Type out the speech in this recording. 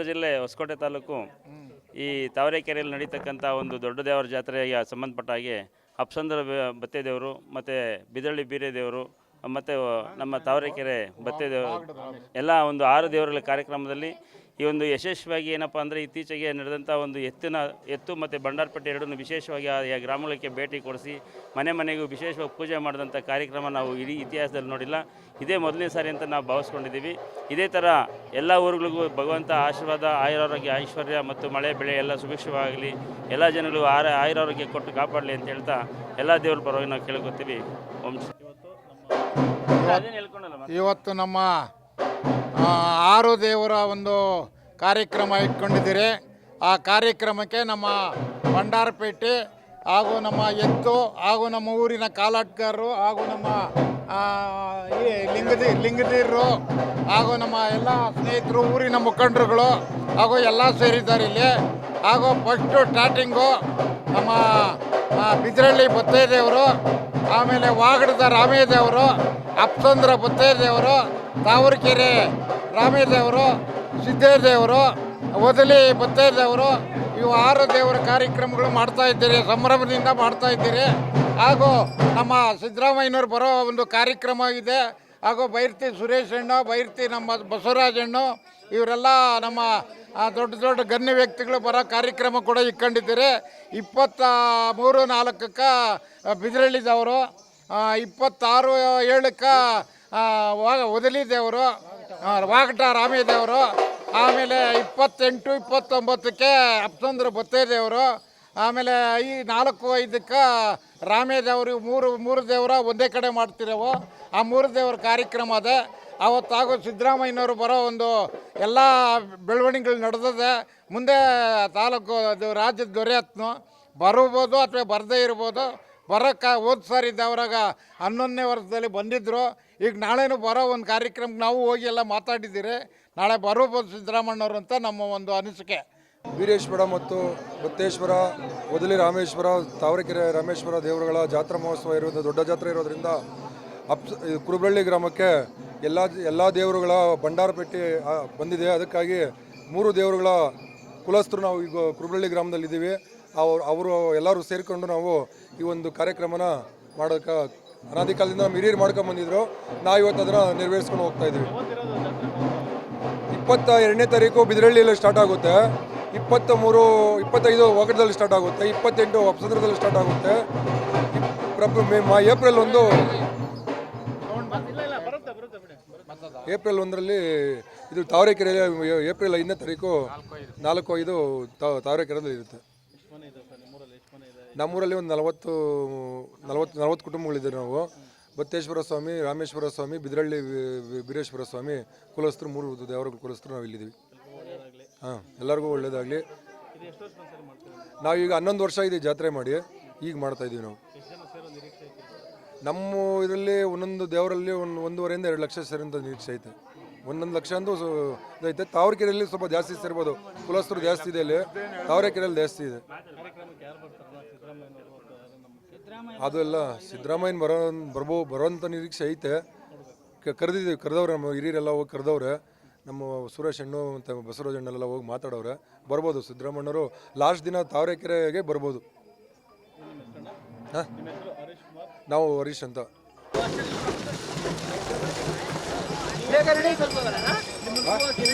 ಜಿಲ್ಲೆ ಹೊಸಕೋಟೆ ತಾಲೂಕು ಈ ತಾವರೆಕೆರೆಯಲ್ಲಿ ನಡೀತಕ್ಕಂಥ ಒಂದು ದೊಡ್ಡ ದೇವರ ಜಾತ್ರೆಗೆ ಸಂಬಂಧಪಟ್ಟ ಹಾಗೆ ಅಪ್ಸಂದ್ರ ಬತ್ತೆ ದೇವರು ಮತ್ತು ಬಿದಳ್ಳಿ ಬೀರೆ ದೇವರು ಮತ್ತು ನಮ್ಮ ತಾವರೆಕೆರೆ ಬತ್ತೆ ದೇವರು ಎಲ್ಲ ಒಂದು 6 ದೇವರುಗಳ ಕಾರ್ಯಕ್ರಮದಲ್ಲಿ ಈ ಒಂದು ಯಶಸ್ವಿಯಾಗಿ ಏನಪ್ಪ ಅಂದರೆ ಇತ್ತೀಚೆಗೆ ನಡೆದಂಥ ಒಂದು ಎತ್ತು ಮತ್ತು ಬಂಡಾರಪಟ್ಟಿ ಎರಡನ್ನೂ ವಿಶೇಷವಾಗಿ ಆ ಗ್ರಾಮಗಳಿಗೆ ಭೇಟಿ ಕೊಡಿಸಿ ಮನೆಗೂ ವಿಶೇಷವಾಗಿ ಪೂಜೆ ಮಾಡಿದಂಥ ಕಾರ್ಯಕ್ರಮ ನಾವು ಇಡೀ ಇತಿಹಾಸದಲ್ಲಿ ನೋಡಿಲ್ಲ. ಇದೇ ಮೊದಲನೇ ಸಾರಿ ಅಂತ ನಾವು ಭಾವಿಸ್ಕೊಂಡಿದ್ದೀವಿ. ಇದೇ ಥರ ಎಲ್ಲ ಊರುಗಳಿಗೂ ಭಗವಂತ ಆಶೀರ್ವಾದ, ಆಯುರಾರೋಗ್ಯ, ಐಶ್ವರ್ಯ ಮತ್ತು ಮಳೆ ಬೆಳೆ ಎಲ್ಲ ಸುಭಿಕ್ಷವಾಗಲಿ, ಎಲ್ಲ ಜನಗಳು ಆಯುರಾರೋಗ್ಯ ಕೊಟ್ಟು ಕಾಪಾಡಲಿ ಅಂತ ಹೇಳ್ತಾ ಎಲ್ಲ ದೇವ್ರ ಪರವಾಗಿ ನಾವು ಕೇಳ್ಕೊತೀವಿ. ಓಂ ಇವತ್ತು ನಮ್ಮ 6 ದೇವರ ಒಂದು ಕಾರ್ಯಕ್ರಮ ಇಟ್ಕೊಂಡಿದ್ದೀರಿ. ಆ ಕಾರ್ಯಕ್ರಮಕ್ಕೆ ನಮ್ಮ ಬಂಡಾರಪೇಟೆ ಹಾಗೂ ನಮ್ಮ ಎತ್ತು ಹಾಗೂ ನಮ್ಮ ಊರಿನ ಕಾಲಾಟ್ಗಾರರು ಹಾಗೂ ನಮ್ಮ ಲಿಂಗದೀರರು ಹಾಗೂ ನಮ್ಮ ಎಲ್ಲ ಸ್ನೇಹಿತರು, ಊರಿನ ಮುಖಂಡರುಗಳು ಹಾಗೂ ಎಲ್ಲ ಸೇರಿದ್ದಾರೆ ಇಲ್ಲಿ. ಹಾಗೂ ಫಸ್ಟು ಸ್ಟಾರ್ಟಿಂಗು ನಮ್ಮ ಬಿದರಳ್ಳಿ ಬತ್ತೇದೇವರು, ಆಮೇಲೆ ವಾಗಡದ ರಾಮೇದೇವರು, ಅಪ್ಸಂದ್ರ ಬತ್ತೇದೇವರು, ತಾವರೆಕೆರೆ ರಾಮೇದೇವರು, ಸಿದ್ದೇದೇವರು, ಒದಲಿ ಬತ್ತೇದೇವರು, ಇವು 6 ದೇವರ ಕಾರ್ಯಕ್ರಮಗಳು ಮಾಡ್ತಾಯಿದ್ದೀರಿ, ಸಂಭ್ರಮದಿಂದ ಮಾಡ್ತಾಯಿದ್ದೀರಿ. ಹಾಗೂ ನಮ್ಮ ಸಿದ್ದರಾಮಯ್ಯನವ್ರು ಬರೋ ಒಂದು ಕಾರ್ಯಕ್ರಮ ಇದೆ. ಹಾಗೂ ಬೈರ್ತಿ ಸುರೇಶ್ ಅಣ್ಣ, ಬೈರ್ತಿ ನಮ್ಮ ಬಸವರಾಜಣ್ಣು, ಇವರೆಲ್ಲ ನಮ್ಮ ದೊಡ್ಡ ದೊಡ್ಡ ಗಣ್ಯ ವ್ಯಕ್ತಿಗಳು ಬರೋ ಕಾರ್ಯಕ್ರಮ ಕೂಡ ಇಟ್ಕೊಂಡಿದ್ದೀರಿ. 23/4 ಬಿದರಳ್ಳಿದವರು, 26/7 ಒದಲಿ ದೇವರು, ವಾಗಟ ರಾಮೇದೇವರು, ಆಮೇಲೆ 28-29 ಅಪ್ಸಂದ್ರ ಬತ್ತೇದೇವರು, ಆಮೇಲೆ ಈ 4-5 ರಾಮೇದೇವರು. ಮೂರು ದೇವರ ಒಂದೇ ಕಡೆ ಮಾಡ್ತಿರೋವು. ಆ 3 ದೇವರ ಕಾರ್ಯಕ್ರಮ ಅದೇ ಅವತ್ತಾಗೋ ಸಿದ್ದರಾಮಯ್ಯನವರು ಬರೋ ಒಂದು ಎಲ್ಲ ಬೆಳವಣಿಗೆಗಳು ನಡೆದಿದೆ. ಮುಂದೆ ತಾಲೂಕು ಅದು ರಾಜ್ಯದ ದೊರೆಯತ್ನು ಬರ್ಬೋದು ಅಥವಾ ಬರದೇ ಇರ್ಬೋದು. ಹೋದ ಸಾರಿ ದೇವರಾಗ 11ನೇ ವರ್ಷದಲ್ಲಿ ಬಂದಿದ್ದರು. ಈಗ ನಾಳೆನೂ ಬರೋ ಒಂದು ಕಾರ್ಯಕ್ರಮಕ್ಕೆ ನಾವು ಹೋಗಿ ಎಲ್ಲ ಮಾತಾಡಿದ್ದೀರಿ. ನಾಳೆ ಬರ್ಬೋದು ಸಿದ್ದರಾಮಯ್ಯನವರು ಅಂತ ನಮ್ಮ ಒಂದು ಅನಿಸಿಕೆ. ವೀರೇಶ್ವರ ಮತ್ತು ಬತ್ತೇಶ್ವರ, ಒದಲಿ ರಾಮೇಶ್ವರ, ತಾವರೆಕೆರೆ ರಾಮೇಶ್ವರ ದೇವರುಗಳ ಜಾತ್ರಾ ಮಹೋತ್ಸವ ಇರೋದು, ದೊಡ್ಡ ಜಾತ್ರೆ ಇರೋದ್ರಿಂದ ಕುರುಬಳ್ಳಿ ಗ್ರಾಮಕ್ಕೆ ಎಲ್ಲ ದೇವರುಗಳ ಭಂಡಾರಪೇಟೆ ಬಂದಿದೆ. ಅದಕ್ಕಾಗಿ 3 ದೇವರುಗಳ ಕುಲಸ್ಥರು ನಾವು ಈಗ ಕುರುಬಳ್ಳಿ ಗ್ರಾಮದಲ್ಲಿದ್ದೀವಿ. ಅವರು ಎಲ್ಲರೂ ಸೇರಿಕೊಂಡು ನಾವು ಈ ಒಂದು ಕಾರ್ಯಕ್ರಮನ ಮಾಡೋಕ್ಕೆ ಅನಾದಿ ಕಾಲದಿಂದ ನಮ್ಮ ಹಿರಿಯರು ಮಾಡ್ಕೊಂಡು ಬಂದಿದ್ರು. ನಾವು ಇವತ್ತು ಅದನ್ನು ನೆರವೇರಿಸ್ಕೊಂಡು ಹೋಗ್ತಾ ಇದ್ದೀವಿ. 22ನೇ ತಾರೀಕು ಬಿದರಳ್ಳಿಯಲ್ಲಿ ಸ್ಟಾರ್ಟ್ ಆಗುತ್ತೆ, 25 ವಾಗಡದಲ್ಲಿ ಸ್ಟಾರ್ಟ್ ಆಗುತ್ತೆ, 28 ಅಪ್ಸಂದ್ರದಲ್ಲಿ ಸ್ಟಾರ್ಟ್ ಆಗುತ್ತೆ. ಏಪ್ರಿಲ್ 1ರಲ್ಲಿ ಇದು ತಾವರೆಕೆರೆಯಲ್ಲಿ, ಏಪ್ರಿಲ್ 5ನೇ ತಾರೀಕು 4-5 ತಾವರೆಕೆರೆಯಲ್ಲಿ ಇರುತ್ತೆ. ನಮ್ಮೂರಲ್ಲಿ ಒಂದು 40 ಕುಟುಂಬಗಳಿದ್ದಾರೆ. ನಾವು ಬತ್ತೇಶ್ವರ ಸ್ವಾಮಿ, ರಾಮೇಶ್ವರ ಸ್ವಾಮಿ, ಬಿದರಳ್ಳಿ ಬೀರೇಶ್ವರ ಸ್ವಾಮಿ ಕುಲಸ್ಥರು, 3 ದೇವರ ಕುಲಸ್ಥರು ನಾವು ಇಲ್ಲಿದ್ದೀವಿ. ಎಲ್ಲರಿಗೂ ಒಳ್ಳೇದಾಗಲಿ. ನಾವೀಗ 11 ವರ್ಷ ಇದೆ ಜಾತ್ರೆ ಮಾಡಿ, ಈಗ ಮಾಡ್ತಾಯಿದ್ದೀವಿ ನಾವು. ನಮ್ಮ ಇದರಲ್ಲಿ ಒಂದೊಂದು ದೇವರಲ್ಲಿ 1.5 2 ಲಕ್ಷ ಸೇರಿದಂಥ ನಿರೀಕ್ಷೆ ಐತೆ. 1 ಲಕ್ಷ ಅಂತೂ ಇದೈತೆ. ತಾವರೆಕೆರೆಯಲ್ಲಿ ಸ್ವಲ್ಪ ಜಾಸ್ತಿ ಸೇರ್ಬೋದು, ಕುಲಸ್ಥರು ಜಾಸ್ತಿ ಇದೆ ಇಲ್ಲಿ, ತಾವರೆಕೆರೆಯಲ್ಲಿ ಜಾಸ್ತಿ ಇದೆ. ಅದು ಎಲ್ಲ ಸಿದ್ದರಾಮಯ್ಯನ ಬರೋಂಥ ನಿರೀಕ್ಷೆ ಐತೆ. ಕರೆದವ್ರೆ, ನಮ್ಮ ಹಿರಿಯರೆಲ್ಲ ಹೋಗಿ ಕರೆದವ್ರೆ. ನಮ್ಮ ಸುರೇಶ್ ಅಣ್ಣು ಮತ್ತು ಬಸವರಾಜ್ ಅಣ್ಣೆಲ್ಲ ಹೋಗಿ ಮಾತಾಡೋರೆ. ಬರ್ಬೋದು ಸಿದ್ದರಾಮಯ್ಯನವರು ಲಾಸ್ಟ್ ದಿನ ತಾವರೆಕೆರೆಗೆ ಬರ್ಬೋದು. ನಾವು ಹರೀಶ್ ಅಂತ. Ini